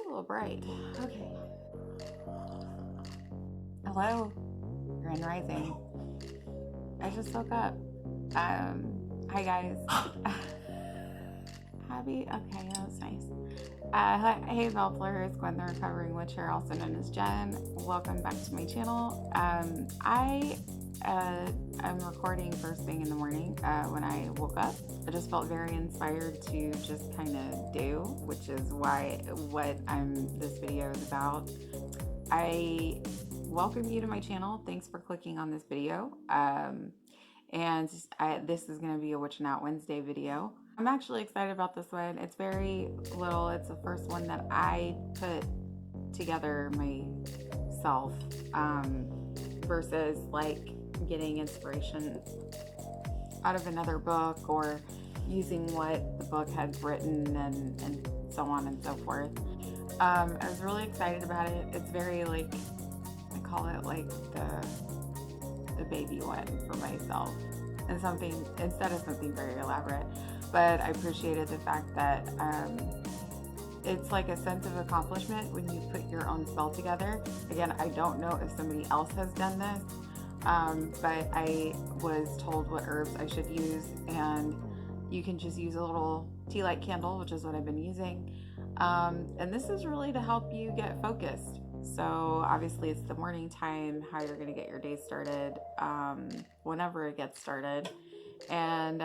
a little bright. Okay. Hello, Grand Rising. I just woke up. Hi guys. Happy. Okay, that was nice. Hey, Belle Fleur, it's Gwen, the recovering witcher, also known as Jen. Welcome back to my channel. I'm recording first thing in the morning when I woke up. I just felt very inspired to just kind of do, which is what this video is about. I welcome you to my channel. Thanks for clicking on this video. This is going to be a Witchin' Out Wednesday video. I'm actually excited about this one. It's very little. It's the first one that I put together myself versus like getting inspiration out of another book or using what the book had written and so on and so forth. I was really excited about it. It's very like, I call it like the baby one for myself, and something instead of something very elaborate. But I appreciated the fact that it's like a sense of accomplishment when you put your own spell together. Again, I don't know if somebody else has done this, but I was told what herbs I should use, and you can just use a little tea light candle, which is what I've been using. And this is really to help you get focused. So obviously it's the morning time, how you're going to get your day started, whenever it gets started. And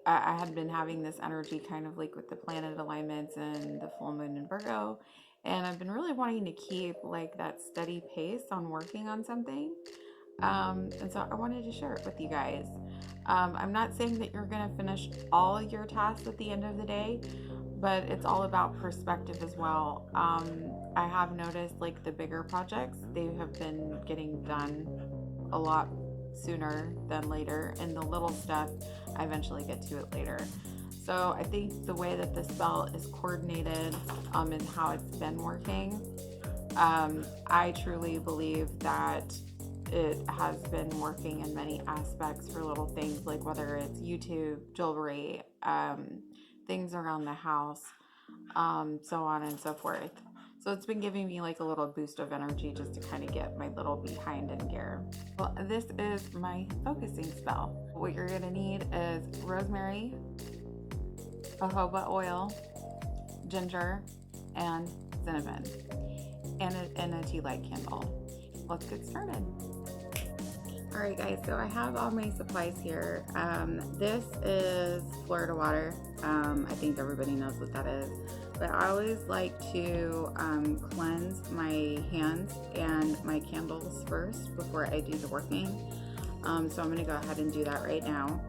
I had been having this energy kind of like with the planet alignments and the full moon in Virgo. And I've been really wanting to keep like that steady pace on working on something. And so I wanted to share it with you guys. I'm not saying that you're going to finish all your tasks at the end of the day, but it's all about perspective as well. I have noticed like the bigger projects, they have been getting done a lot sooner than later, and the little stuff, I eventually get to it later. So I think the way that the spell is coordinated and how it's been working, I truly believe that it has been working in many aspects for little things, like whether it's YouTube, jewelry, things around the house, so on and so forth. So it's been giving me like a little boost of energy just to kind of get my little behind in gear. Well, this is my focusing spell. What you're gonna need is rosemary, jojoba oil, ginger, and cinnamon, and a tea light candle. Let's get started. All right, guys, so I have all my supplies here. This is Florida water. I think everybody knows what that is. But I always like to cleanse my hands and my candles first before I do the working. So I'm going to go ahead and do that right now.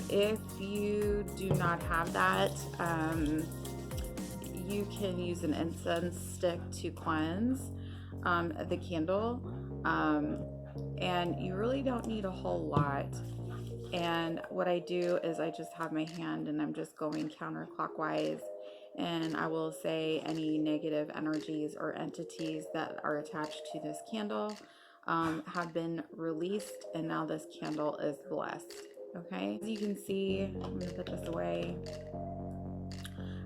If you do not have that, you can use an incense stick to cleanse the candle. And you really don't need a whole lot. And what I do is I just have my hand and I'm just going counterclockwise, and I will say any negative energies or entities that are attached to this candle have been released, and now this candle is blessed. Okay, as you can see, I'm going to put this away.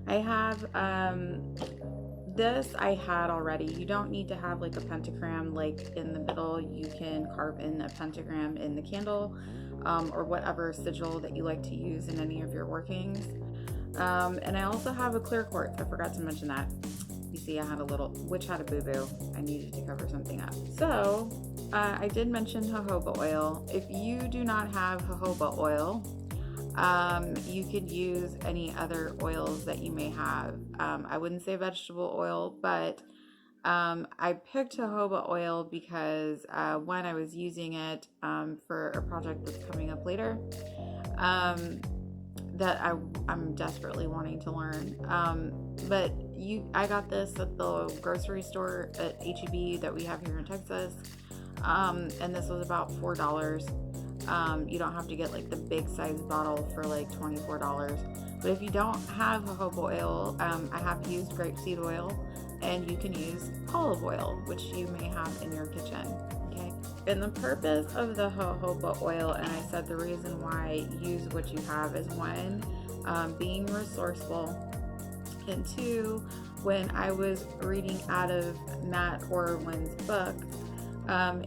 I have this I had already. You don't need to have like a pentagram like in the middle. You can carve in a pentagram in the candle, or whatever sigil that you like to use in any of your workings. And I also have a clear quartz. I forgot to mention that. You see, I had a little witch had a boo-boo. I needed to cover something up. So I did mention jojoba oil. If you do not have jojoba oil, you could use any other oils that you may have. I wouldn't say vegetable oil, but I picked jojoba oil because when I was using it for a project that's coming up later, that I'm desperately wanting to learn. But I got this at the grocery store at H-E-B that we have here in Texas, and this was about $4. You don't have to get like the big size bottle for like $24. But if you don't have jojoba oil, I have used grapeseed oil, and you can use olive oil, which you may have in your kitchen. Okay. And the purpose of the jojoba oil, and I said the reason why use what you have, is one, being resourceful, and two, when I was reading out of Matt Orwin's book,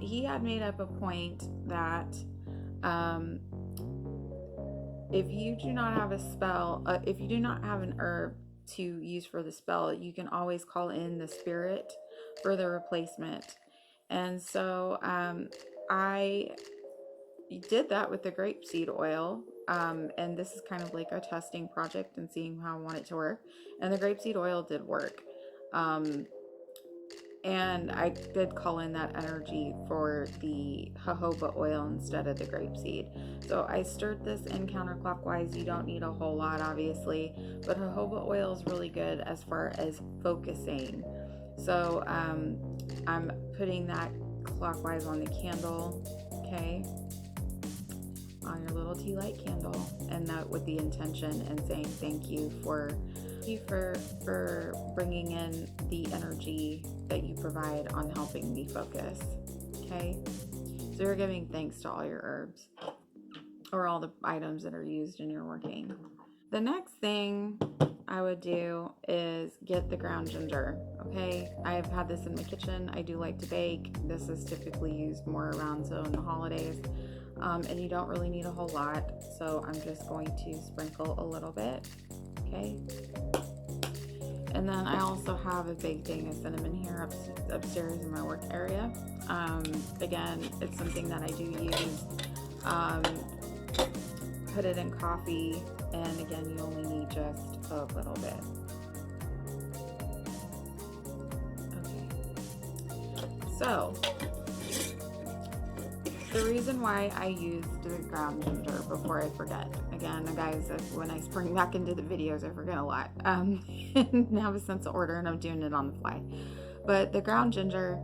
he had made up a point that um, if you do not have a spell, if you do not have an herb to use for the spell, you can always call in the spirit for the replacement. And so I did that with the grapeseed oil. And this is kind of like a testing project and seeing how I want it to work. And the grapeseed oil did work. And I did call in that energy for the jojoba oil instead of the grapeseed. So I stirred this in counterclockwise. You don't need a whole lot, obviously, but jojoba oil is really good as far as focusing. So I'm putting that clockwise on the candle, okay, on your little tea light candle, and that with the intention and saying thank you for bringing in the energy that you provide on helping me focus. Okay, so you're giving thanks to all your herbs or all the items that are used in your working. The next thing I would do is get the ground ginger. Okay, I've had this in my kitchen. I do like to bake. This is typically used more around so in the holidays. And you don't really need a whole lot, so I'm just going to sprinkle a little bit. Okay, and then I also have a big thing of cinnamon here upstairs in my work area. Again, it's something that I do use. Put it in coffee, and again, you only need just a little bit. Okay, so the reason why I used the ground ginger before I forget, again, guys, when I spring back into the videos, I forget a lot. And have a sense of order, and I'm doing it on the fly. But the ground ginger,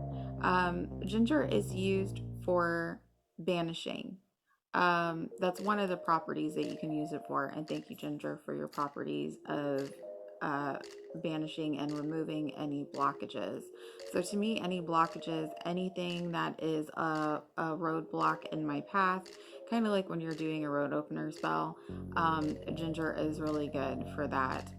ginger is used for banishing. That's one of the properties that you can use it for. And thank you, ginger, for your properties of banishing and removing any blockages. So to me, any blockages, anything that is a roadblock in my path, kind of like when you're doing a road opener spell, ginger is really good for that,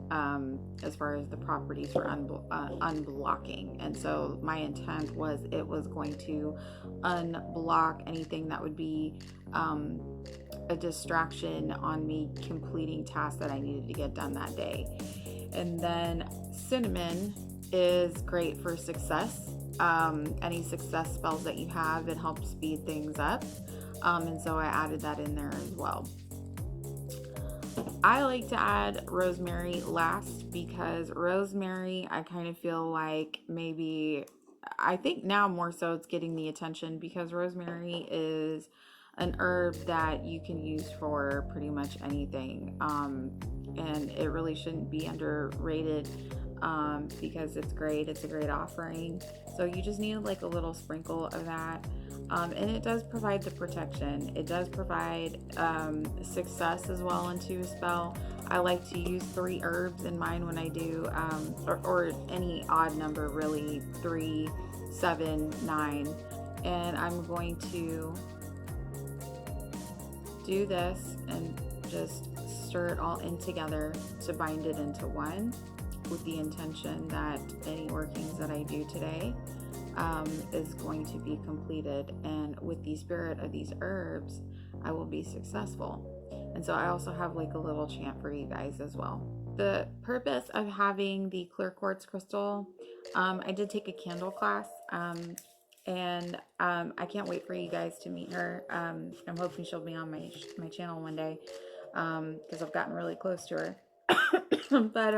as far as the properties for unblocking. And so my intent was it was going to unblock anything that would be a distraction on me completing tasks that I needed to get done that day. And then cinnamon is great for success. Any success spells that you have, it helps speed things up. And so I added that in there as well. I like to add rosemary last because rosemary, I kind of feel like maybe, I think now more so it's getting the attention because rosemary is an herb that you can use for pretty much anything. And it really shouldn't be underrated because it's great. It's a great offering. So you just need like a little sprinkle of that. And it does provide the protection. It does provide success as well into a spell. I like to use 3 herbs in mine when I do, or any odd number really, 3, 7, 9. And I'm going to do this and just stir it all in together to bind it into one, with the intention that any workings that I do today is going to be completed, and with the spirit of these herbs I will be successful. And so I also have like a little chant for you guys as well. The purpose of having the clear quartz crystal, I did take a candle class, and I can't wait for you guys to meet her. I'm hoping she'll be on my channel one day, because I've gotten really close to her. But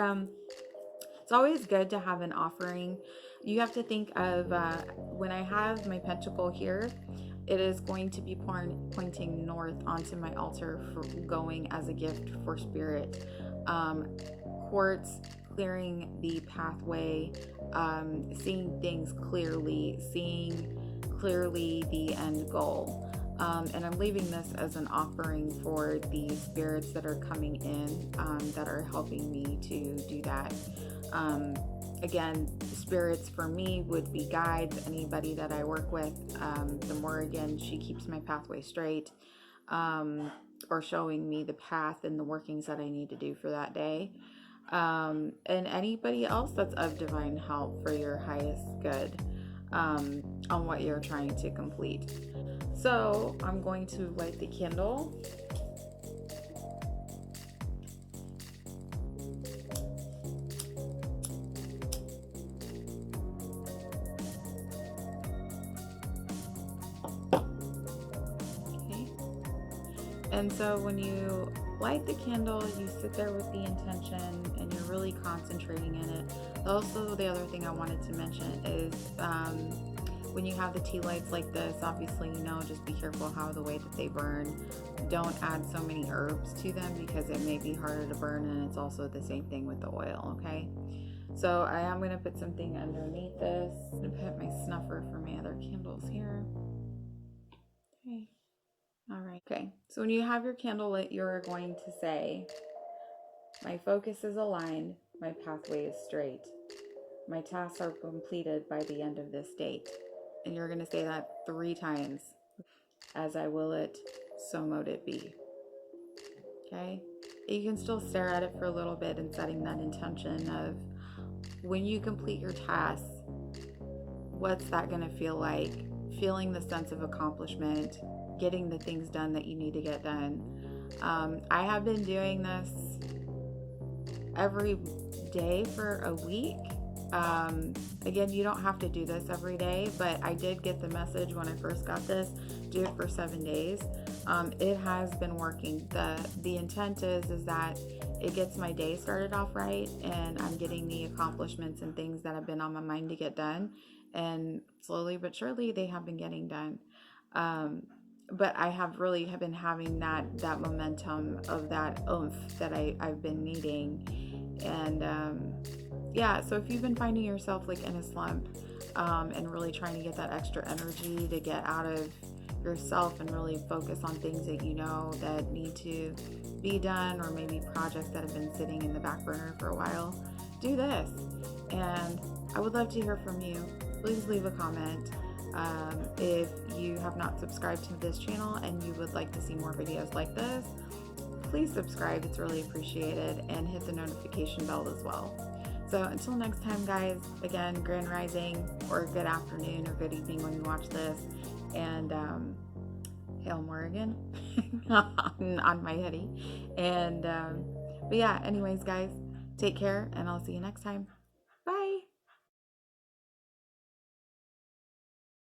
it's always good to have an offering. You have to think of when I have my pentacle here, it is going to be pointing north onto my altar for going as a gift for spirit. Quartz, clearing the pathway, seeing things clearly, seeing clearly the end goal. And I'm leaving this as an offering for the spirits that are coming in, that are helping me to do that. Again, spirits for me would be guides, anybody that I work with. The more, again, she keeps my pathway straight, or showing me the path and the workings that I need to do for that day. and anybody else that's of divine help for your highest good, on what you're trying to complete. So I'm going to light the candle. Okay. And so when you light the candle, you sit there with the intention and you're really concentrating in it. Also, the other thing I wanted to mention is when you have the tea lights like this, obviously, just be careful how the way that they burn. Don't add so many herbs to them because it may be harder to burn, and it's also the same thing with the oil, okay? So I am going to put something underneath this. I'm going to put my snuffer for my other candles here. Okay. All right. Okay. So when you have your candle lit, you're going to say, my focus is aligned, my pathway is straight. My tasks are completed by the end of this date. And you're going to say that 3 times. As I will it, so mote it be. Okay? You can still stare at it for a little bit and setting that intention of when you complete your tasks, what's that going to feel like? Feeling the sense of accomplishment, getting the things done that you need to get done. I have been doing this every day for a week. Again, you don't have to do this every day, but I did get the message when I first got this, do it for 7 days. It has been working. The intent is that it gets my day started off right, and I'm getting the accomplishments and things that have been on my mind to get done, and slowly but surely they have been getting done. But I have been having that momentum of that oomph that I've been needing. And yeah, so if you've been finding yourself like in a slump, and really trying to get that extra energy to get out of yourself and really focus on things that you know that need to be done, or maybe projects that have been sitting in the back burner for a while, do this. And I would love to hear from you. Please leave a comment. If you have not subscribed to this channel and you would like to see more videos like this, please subscribe. It's really appreciated, and hit the notification bell as well. So until next time, guys, again, Grand Rising, or good afternoon or good evening when you watch this, and Hail Morgan on my hoodie. And but yeah, anyways, guys, take care, and I'll see you next time.